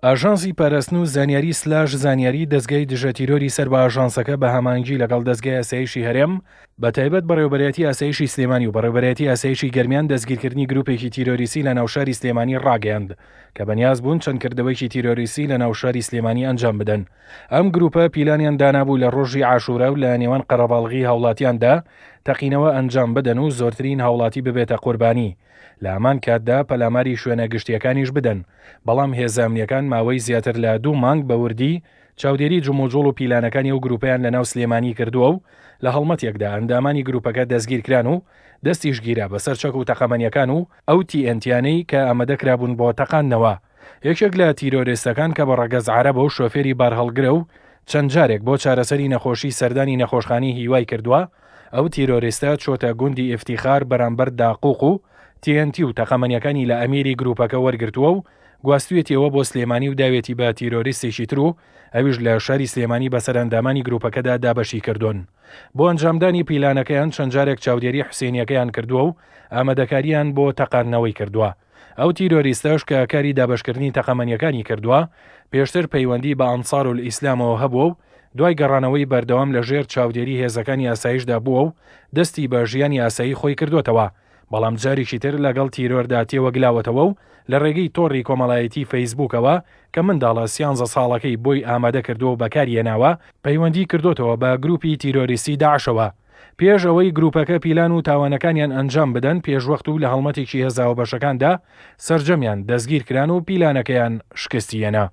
ئاژانسی پاراستن و زانیاری سلاژ زانیاری دەستگای دژە تیرۆری سەر بە ئاژانسەکە بە هەمانگی لەگەڵ دەستگای ئاسایشی هەرێم بە تایبەت بەڕێوەبەرێتی ئاسایشی سلێمانی و بەڕێوەبەرێتی ئاسایشی گەرمیان دەستگیرکردنی گروپێکی تیرۆریسی لە ناوشاری سلێمانی ڕاگەیاند کە بەنیاز بوون چەند کردەوەیکی تیرۆریسی لە ناوشاری سلێمانی ئەنجام بدەن. ئەم گروپە پیلانیان دانابوو لە ڕۆژی عاشورا و لە نێوان قەرەباڵغی هاوڵاتیاندا تەقینەوە ئەنجام بدەن و زۆرترین هاوڵاتی ببێتە قوربانی. لە هەمان کاتدا پەلاماری شوێنە گشتیەکانیش بدەن، بەڵام هێزە ئەمنیەکان ماوەی زیاتر لە 2 مانگ بە وردی چاودێری جموجۆڵ و پیلانەکانی ئەو گروپیان لە ناو سلێمانی کردووە و لە هەڵمەتێکدا ئەندامانی گروپەکە دەستگیرکران و دەستیش گیرا بەسەر چەک و تەقەمەنیەکان و ئەو TNTیانەی کە ئامادەکرابوون بۆ تەقاندنەوە. یەکێک لە تیرۆریستەکان کە بە ڕەگەز عەرەبە و شۆفێری بارهەڵگرە و چەند جارێک بۆ چارەسەری نەخۆشی سەردانی نەخۆشخانی هیوای کردووە، ئەو تیرۆریستە چۆتە گوندی ئیفتیخار بەرامبەر داقوق و TNT و تەقەمەنیەکانی لە ئەمیری گروپەکە وەرگرتووە و گواستوێتیەوە بۆ سلێمانی و داوێتی بە تیرۆریستێکی تر و ئەویش لە شاری سلێمانی بەسەر ئەندامانی گروپەکەدا دابەشی کردوون. بۆ ئەنجامدانی پیلانەکەیان چەند جارێک چاودێری حوسێنیەکەیان کردووە و ئامادەکاریان بۆ تەقاندنەوەی کردووە. ئەو تیرۆریستەش کە کاری دابەشکردنی تەقەمەنیەکانی کردووە پێشتر پەیوەندی بە ئەنسار ئیسلامەوە هەبووە و دوای گەڕانەوەی بەردەوام لە ژێر چاودێری هێزەکانی ئاسایشدا بووە و دەستی بە ژیانی ئاسایی خۆی کردوتەوە، بەڵام جارێکی تر لەگەڵ تیرۆردا تێوەگلاوەتەوە و لە ڕێگەی تۆڕی کۆمەڵایەتی فەیسبووکەوە کە منداڵە 13 ساڵەکەی بۆی ئامادە کردووە و بەکارهێناوە پەیوەندی کردوتەوە بە گروپی تیرۆریستی داعشەوە. پێش ئەوەی گروپەکە پیلان و تاوانەکانیان ئەنجام بدەن پێشوەخت و لە هەڵمەتێکی هێزاوە بەشەکاندا سەرجەمیان دەستگیرکران و پیلانەکەیان شکستیەنە.